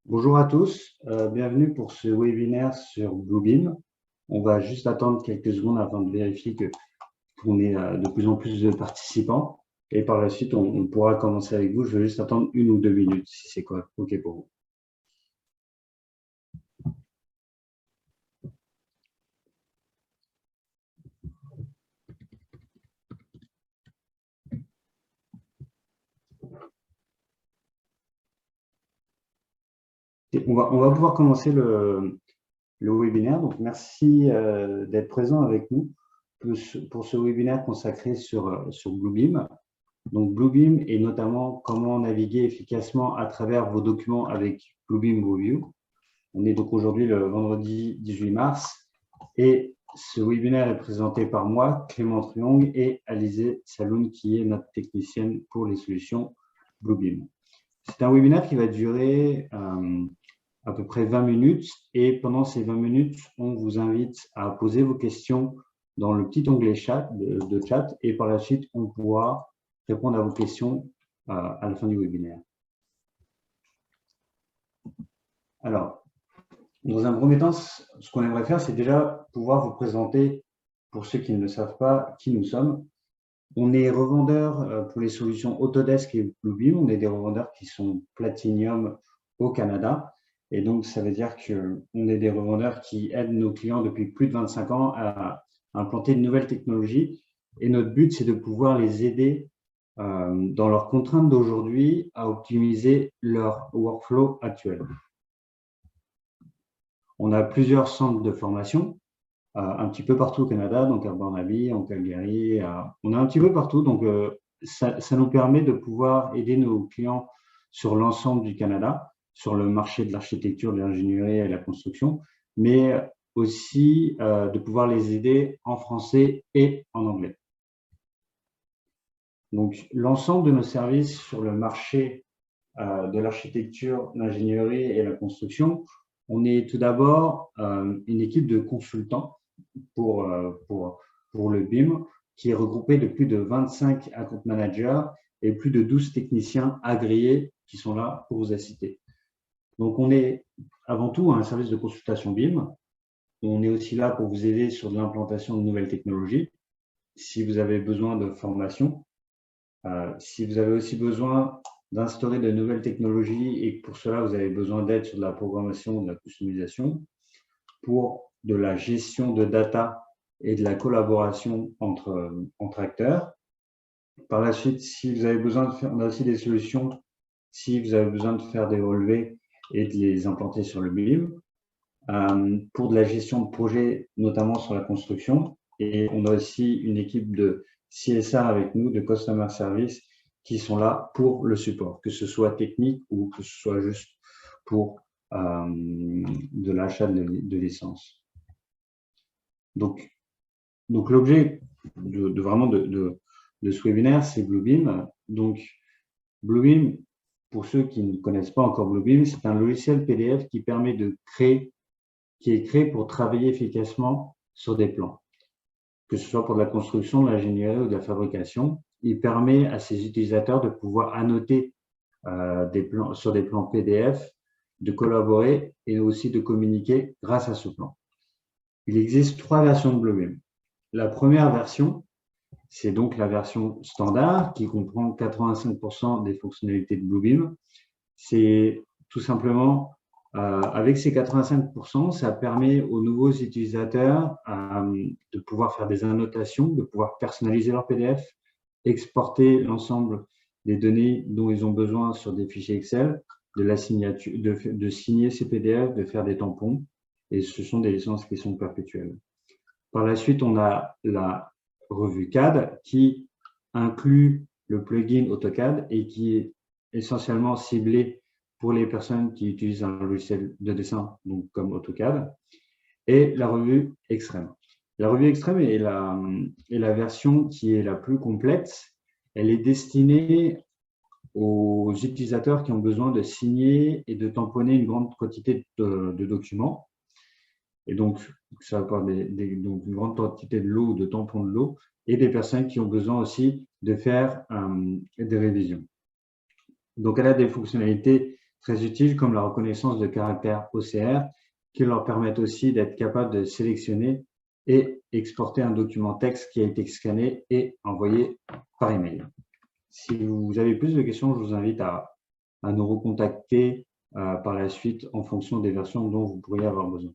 Bonjour à tous, bienvenue pour ce webinaire sur Bluebeam. On va juste attendre quelques secondes afin de vérifier qu'on ait de plus en plus de participants. Et par la suite, on pourra commencer avec vous. Je vais juste attendre 1 ou 2 minutes, si c'est quoi, OK pour vous. On va pouvoir commencer le webinaire. Donc, merci d'être présent avec nous pour ce webinaire consacré sur Bluebeam. Donc, Bluebeam et notamment comment naviguer efficacement à travers vos documents avec Bluebeam Review. On est donc aujourd'hui le vendredi 18 mars et ce webinaire est présenté par moi, Clément Triong, et Alizé Saloun, qui est notre technicienne pour les solutions Bluebeam. C'est un webinaire qui va durer à peu près 20 minutes et pendant ces 20 minutes, on vous invite à poser vos questions dans le petit onglet chat de chat et par la suite, on pourra répondre à vos questions à la fin du webinaire. Alors, dans un premier temps, ce qu'on aimerait faire, c'est déjà pouvoir vous présenter, pour ceux qui ne le savent pas, qui nous sommes. On est revendeurs pour les solutions Autodesk et Bluebeam. On est des revendeurs qui sont Platinum au Canada. Et donc, ça veut dire qu'on est des revendeurs qui aident nos clients depuis plus de 25 ans à implanter de nouvelles technologies. Et notre but, c'est de pouvoir les aider dans leurs contraintes d'aujourd'hui à optimiser leur workflow actuel. On a plusieurs centres de formation, un petit peu partout au Canada, donc à Burnaby, en Calgary, on est un petit peu partout, donc ça nous permet de pouvoir aider nos clients sur l'ensemble du Canada, sur le marché de l'architecture, de l'ingénierie et de la construction, mais aussi de pouvoir les aider en français et en anglais. Donc, l'ensemble de nos services sur le marché de l'architecture, l'ingénierie et la construction, on est tout d'abord une équipe de consultants pour le BIM qui est regroupée de plus de 25 account managers et plus de 12 techniciens agréés qui sont là pour vous assister. Donc, on est avant tout un service de consultation BIM. On est aussi là pour vous aider sur l'implantation de nouvelles technologies. Si vous avez besoin de formation, si vous avez aussi besoin d'instaurer de nouvelles technologies et que pour cela, vous avez besoin d'aide sur de la programmation, de la customisation, pour de la gestion de data et de la collaboration entre acteurs. Par la suite, si vous avez besoin de faire, on a aussi des solutions, si vous avez besoin de faire des relevés et de les implanter sur le BIM, pour de la gestion de projet, notamment sur la construction. Et on a aussi une équipe de CSA avec nous, de Customer Service, qui sont là pour le support, que ce soit technique ou que ce soit juste pour de l'achat de licence. Donc l'objet de ce webinaire, c'est Bluebeam. Donc, Bluebeam, pour ceux qui ne connaissent pas encore Bluebeam, c'est un logiciel PDF qui permet qui est créé pour travailler efficacement sur des plans, que ce soit pour de la construction, de l'ingénierie ou de la fabrication. Il permet à ses utilisateurs de pouvoir annoter sur des plans PDF, de collaborer et aussi de communiquer grâce à ce plan. Il existe 3 versions de Bluebeam. La première version, c'est donc la version standard qui comprend 85% des fonctionnalités de Bluebeam. C'est tout simplement, avec ces 85%, ça permet aux nouveaux utilisateurs de pouvoir faire des annotations, de pouvoir personnaliser leur PDF, exporter l'ensemble des données dont ils ont besoin sur des fichiers Excel, de la signature, de signer ces PDF, de faire des tampons, et ce sont des licences qui sont perpétuelles. Par la suite, on a la revue CAD qui inclut le plugin AutoCAD et qui est essentiellement ciblé pour les personnes qui utilisent un logiciel de dessin, donc comme AutoCAD, et la revue Extreme. La revue Extreme est la version qui est la plus complète. Elle est destinée aux utilisateurs qui ont besoin de signer et de tamponner une grande quantité de documents. Et donc, ça va avoir donc une grande quantité de l'eau, de tampons de l'eau, et des personnes qui ont besoin aussi de faire des révisions. Donc, elle a des fonctionnalités très utiles comme la reconnaissance de caractères OCR qui leur permettent aussi d'être capables de sélectionner et exporter un document texte qui a été scanné et envoyé par email. Si vous avez plus de questions, je vous invite à nous recontacter par la suite en fonction des versions dont vous pourriez avoir besoin.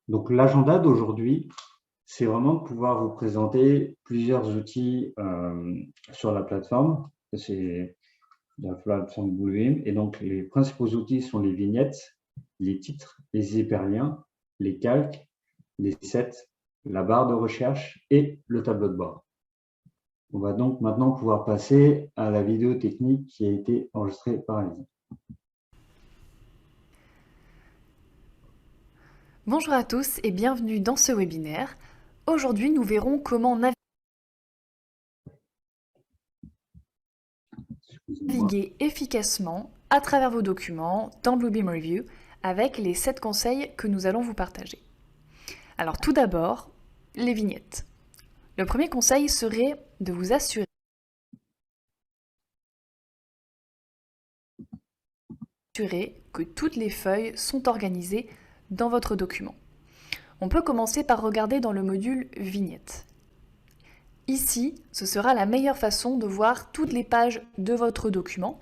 Donc, l'agenda d'aujourd'hui, c'est vraiment de pouvoir vous présenter plusieurs outils sur la plateforme. C'est la plateforme Bluebeam. Et donc, les principaux outils sont les vignettes, les titres, les hyperliens, les calques, les sets, la barre de recherche et le tableau de bord. On va donc maintenant pouvoir passer à la vidéo technique qui a été enregistrée par Alice. Bonjour à tous et bienvenue dans ce webinaire. Aujourd'hui, nous verrons comment naviguer efficacement à travers vos documents dans Bluebeam Review avec les 7 conseils que nous allons vous partager. Alors tout d'abord, les vignettes. Le premier conseil serait de vous assurer que toutes les feuilles sont organisées dans votre document. On peut commencer par regarder dans le module Vignettes. Ici, ce sera la meilleure façon de voir toutes les pages de votre document.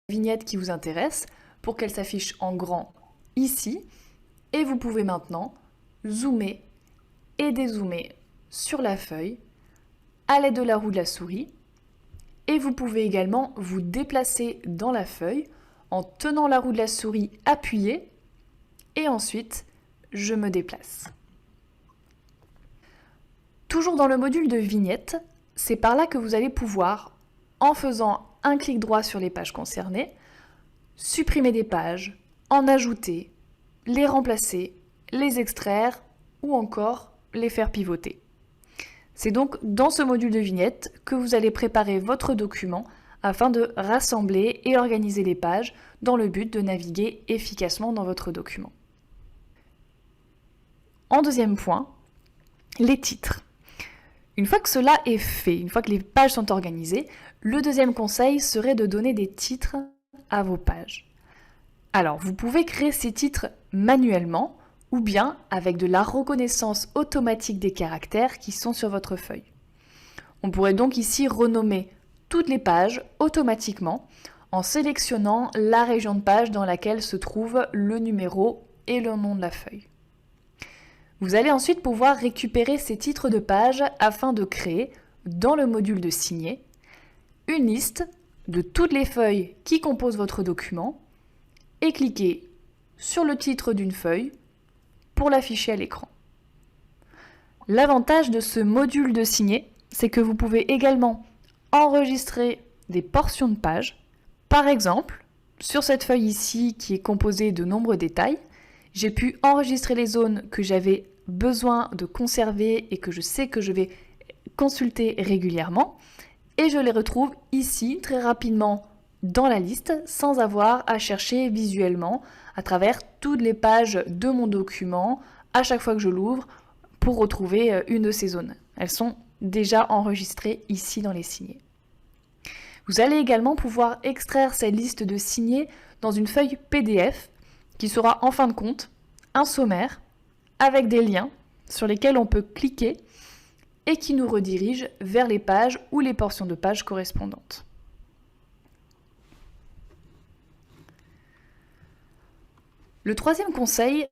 Vignette qui vous intéresse pour qu'elle s'affiche en grand ici. Et vous pouvez maintenant zoomer et dézoomer sur la feuille à l'aide de la roue de la souris. Et vous pouvez également vous déplacer dans la feuille en tenant la roue de la souris appuyée et ensuite je me déplace. Toujours dans le module de vignettes, c'est par là que vous allez pouvoir, en faisant un clic droit sur les pages concernées, supprimer des pages, en ajouter, les remplacer, les extraire ou encore les faire pivoter. C'est donc dans ce module de vignettes que vous allez préparer votre document afin de rassembler et organiser les pages dans le but de naviguer efficacement dans votre document. En deuxième point, les titres. Une fois que cela est fait, une fois que les pages sont organisées, le deuxième conseil serait de donner des titres à vos pages. Alors, vous pouvez créer ces titres manuellement ou bien avec de la reconnaissance automatique des caractères qui sont sur votre feuille. On pourrait donc ici renommer toutes les pages automatiquement en sélectionnant la région de page dans laquelle se trouve le numéro et le nom de la feuille. Vous allez ensuite pouvoir récupérer ces titres de pages afin de créer, dans le module de signer, une liste de toutes les feuilles qui composent votre document et cliquer sur le titre d'une feuille pour l'afficher à l'écran. L'avantage de ce module de signer, c'est que vous pouvez également enregistrer des portions de pages. Par exemple, sur cette feuille ici qui est composée de nombreux détails, j'ai pu enregistrer les zones que j'avais besoin de conserver et que je sais que je vais consulter régulièrement et je les retrouve ici très rapidement dans la liste sans avoir à chercher visuellement à travers toutes les pages de mon document à chaque fois que je l'ouvre pour retrouver une de ces zones. Elles sont déjà enregistrées ici dans les signés. Vous allez également pouvoir extraire cette liste de signés dans une feuille PDF qui sera en fin de compte un sommaire avec des liens sur lesquels on peut cliquer et qui nous redirige vers les pages ou les portions de pages correspondantes. Le troisième conseil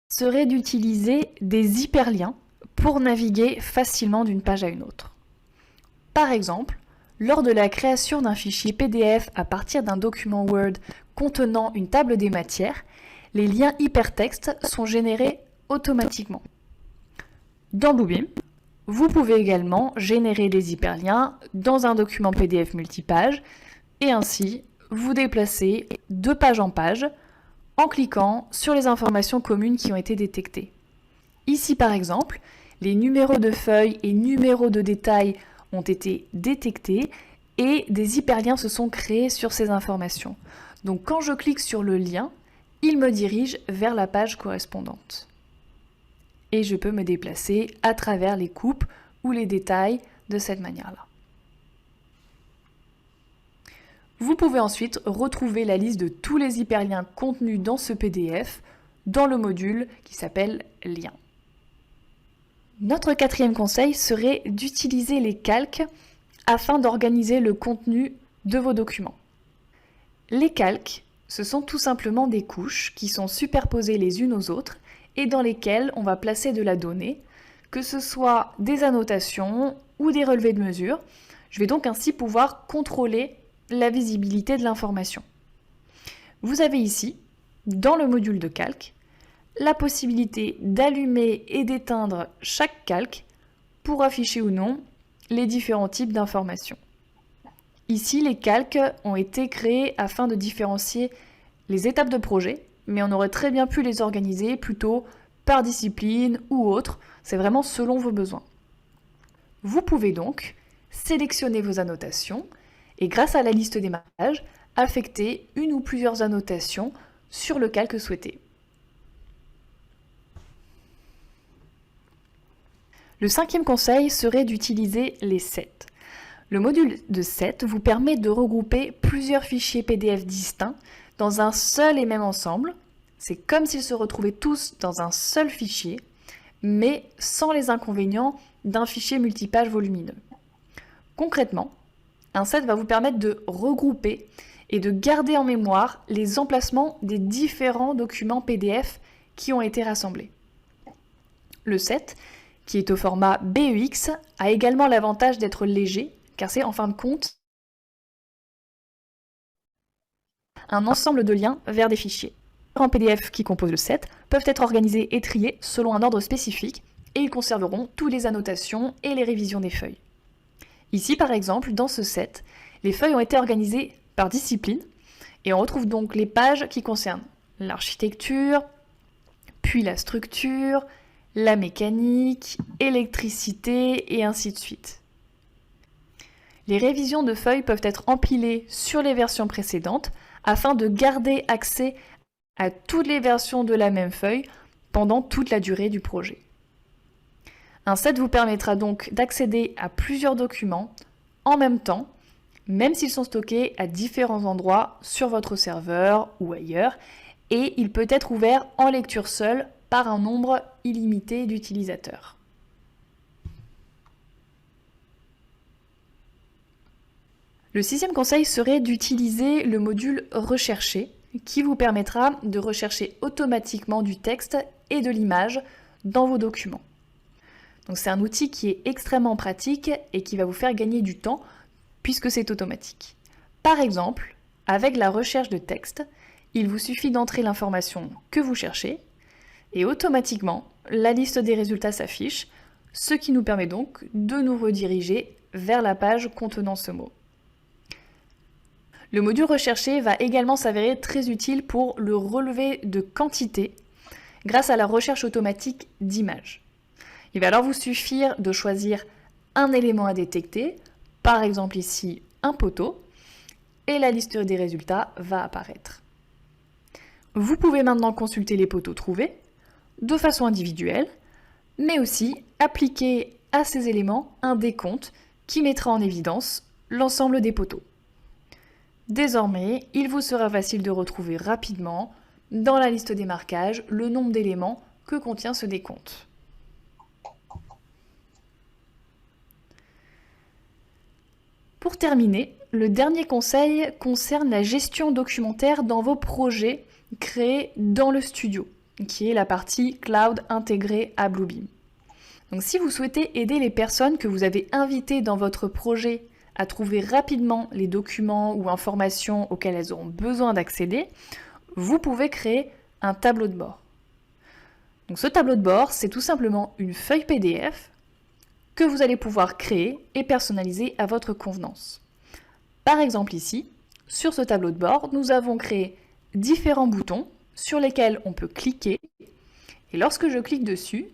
serait d'utiliser des hyperliens pour naviguer facilement d'une page à une autre. Par exemple, lors de la création d'un fichier PDF à partir d'un document Word contenant une table des matières, les liens hypertextes sont générés automatiquement. Dans Bluebeam, vous pouvez également générer des hyperliens dans un document PDF multipage et ainsi vous déplacer de page en page en cliquant sur les informations communes qui ont été détectées. Ici par exemple, les numéros de feuilles et numéros de détails ont été détectés et des hyperliens se sont créés sur ces informations. Donc quand je clique sur le lien, il me dirige vers la page correspondante. Et je peux me déplacer à travers les coupes ou les détails de cette manière-là. Vous pouvez ensuite retrouver la liste de tous les hyperliens contenus dans ce PDF dans le module qui s'appelle Liens. Notre quatrième conseil serait d'utiliser les calques afin d'organiser le contenu de vos documents. Les calques, ce sont tout simplement des couches qui sont superposées les unes aux autres et dans lesquelles on va placer de la donnée, que ce soit des annotations ou des relevés de mesure. Je vais donc ainsi pouvoir contrôler la visibilité de l'information. Vous avez ici, dans le module de calque, la possibilité d'allumer et d'éteindre chaque calque pour afficher ou non les différents types d'informations. Ici, les calques ont été créés afin de différencier les étapes de projet, mais on aurait très bien pu les organiser plutôt par discipline ou autre, c'est vraiment selon vos besoins. Vous pouvez donc sélectionner vos annotations et grâce à la liste des marquages, affecter une ou plusieurs annotations sur le calque souhaité. Le cinquième conseil serait d'utiliser les sets. Le module de set vous permet de regrouper plusieurs fichiers PDF distincts dans un seul et même ensemble. C'est comme s'ils se retrouvaient tous dans un seul fichier, mais sans les inconvénients d'un fichier multipage volumineux. Concrètement, un set va vous permettre de regrouper et de garder en mémoire les emplacements des différents documents PDF qui ont été rassemblés. Le set, qui est au format BEX, a également l'avantage d'être léger, car c'est en fin de compte un ensemble de liens vers des fichiers. Les différents PDF qui composent le set peuvent être organisés et triés selon un ordre spécifique, et ils conserveront toutes les annotations et les révisions des feuilles. Ici, par exemple, dans ce set, les feuilles ont été organisées par discipline, et on retrouve donc les pages qui concernent l'architecture, puis la structure, la mécanique, électricité, et ainsi de suite. Les révisions de feuilles peuvent être empilées sur les versions précédentes afin de garder accès à toutes les versions de la même feuille pendant toute la durée du projet. Un set vous permettra donc d'accéder à plusieurs documents en même temps, même s'ils sont stockés à différents endroits sur votre serveur ou ailleurs, et il peut être ouvert en lecture seule par un nombre illimité d'utilisateurs. Le sixième conseil serait d'utiliser le module Rechercher, qui vous permettra de rechercher automatiquement du texte et de l'image dans vos documents. Donc c'est un outil qui est extrêmement pratique et qui va vous faire gagner du temps puisque c'est automatique. Par exemple, avec la recherche de texte, il vous suffit d'entrer l'information que vous cherchez et automatiquement, la liste des résultats s'affiche, ce qui nous permet donc de nous rediriger vers la page contenant ce mot. Le module recherché va également s'avérer très utile pour le relevé de quantité grâce à la recherche automatique d'images. Il va alors vous suffire de choisir un élément à détecter, par exemple ici un poteau, et la liste des résultats va apparaître. Vous pouvez maintenant consulter les poteaux trouvés de façon individuelle, mais aussi appliquer à ces éléments un décompte qui mettra en évidence l'ensemble des poteaux. Désormais, il vous sera facile de retrouver rapidement, dans la liste des marquages, le nombre d'éléments que contient ce décompte. Pour terminer, le dernier conseil concerne la gestion documentaire dans vos projets créés dans le studio, qui est la partie cloud intégrée à Bluebeam. Donc si vous souhaitez aider les personnes que vous avez invitées dans votre projet à trouver rapidement les documents ou informations auxquels elles auront besoin d'accéder, vous pouvez créer un tableau de bord. Donc ce tableau de bord, c'est tout simplement une feuille PDF que vous allez pouvoir créer et personnaliser à votre convenance. Par exemple ici, sur ce tableau de bord, nous avons créé différents boutons sur lesquels on peut cliquer. Et lorsque je clique dessus,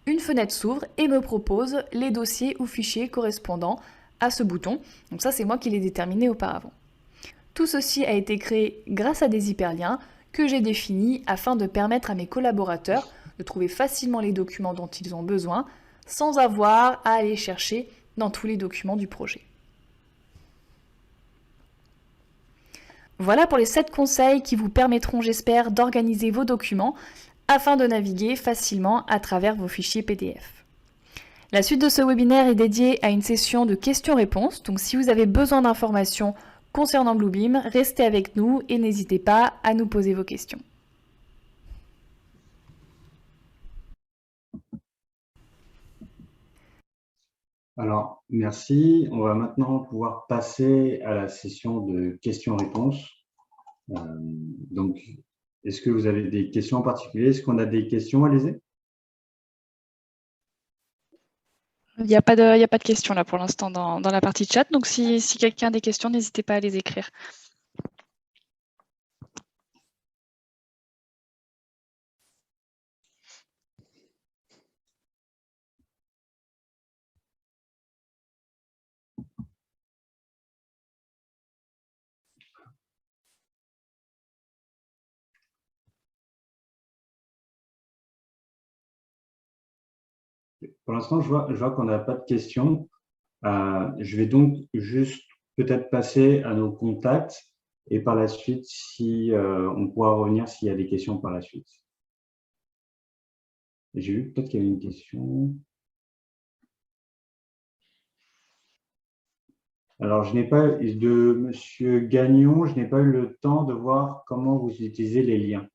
une fenêtre s'ouvre et me propose les dossiers ou fichiers correspondant à ce bouton. Donc ça, c'est moi qui l'ai déterminé auparavant. Tout ceci a été créé grâce à des hyperliens que j'ai définis afin de permettre à mes collaborateurs de trouver facilement les documents dont ils ont besoin sans avoir à aller chercher dans tous les documents du projet. Voilà pour les 7 conseils qui vous permettront, j'espère, d'organiser vos documents afin de naviguer facilement à travers vos fichiers PDF. La suite de ce webinaire est dédiée à une session de questions-réponses, donc si vous avez besoin d'informations concernant Bluebeam, restez avec nous et n'hésitez pas à nous poser vos questions. Alors, merci. On va maintenant pouvoir passer à la session de questions-réponses. Donc, est-ce que vous avez des questions en particulier? Est-ce qu'on a des questions, Alizé? Il n'y a pas de questions là pour l'instant dans la partie chat. Donc, si quelqu'un a des questions, n'hésitez pas à les écrire. Pour l'instant, je vois qu'on n'a pas de questions. Je vais donc juste peut-être passer à nos contacts et par la suite, si on pourra revenir s'il y a des questions par la suite. J'ai vu peut-être qu'il y avait une question. Alors, je n'ai pas de Monsieur Gagnon, je n'ai pas eu le temps de voir comment vous utilisez les liens.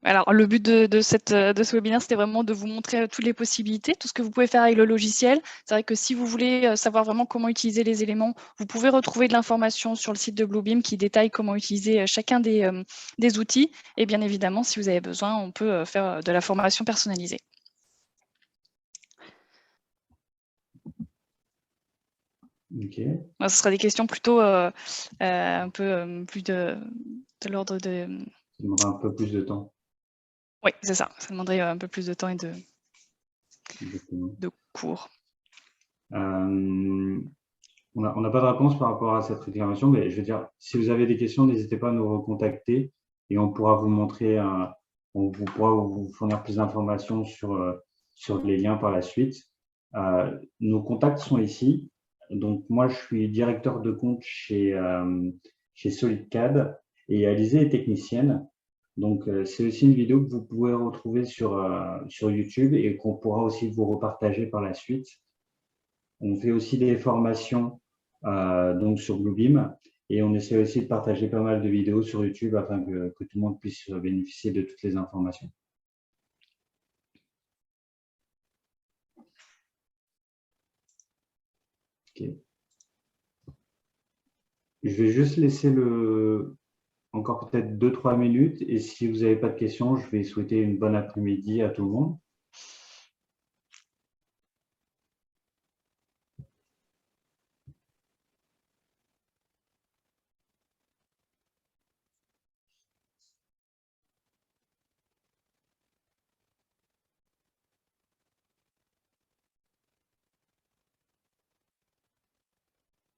Alors, le but de ce webinaire, c'était vraiment de vous montrer toutes les possibilités, tout ce que vous pouvez faire avec le logiciel. C'est vrai que si vous voulez savoir vraiment comment utiliser les éléments, vous pouvez retrouver de l'information sur le site de Bluebeam qui détaille comment utiliser chacun des outils. Et bien évidemment, si vous avez besoin, on peut faire de la formation personnalisée. Ok. Ce sera des questions plutôt un peu plus de l'ordre de… Ça demandera un peu plus de temps. Oui, c'est ça. Ça demanderait un peu plus de temps et de cours. On n'a pas de réponse par rapport à cette réclamation, mais je veux dire, si vous avez des questions, n'hésitez pas à nous recontacter et on pourra vous montrer, on pourra vous fournir plus d'informations sur les liens par la suite. Nos contacts sont ici. Donc, moi, je suis directeur de compte chez SolidCAD et Alizé est technicienne. Donc, c'est aussi une vidéo que vous pouvez retrouver sur YouTube et qu'on pourra aussi vous repartager par la suite. On fait aussi des formations donc sur Bluebeam et on essaie aussi de partager pas mal de vidéos sur YouTube afin que tout le monde puisse bénéficier de toutes les informations. Okay. Je vais juste laisser encore peut-être 2-3 minutes et si vous n'avez pas de questions, je vais souhaiter une bonne après-midi à tout le monde.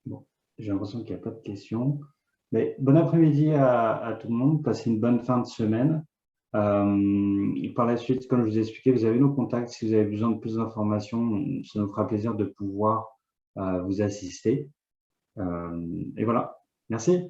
Bon, j'ai l'impression qu'il n'y a pas de questions. Mais bon après-midi à tout le monde, passez une bonne fin de semaine. Par la suite, comme je vous ai expliqué, vous avez nos contacts. Si vous avez besoin de plus d'informations, ça nous fera plaisir de pouvoir vous assister. Et voilà, merci.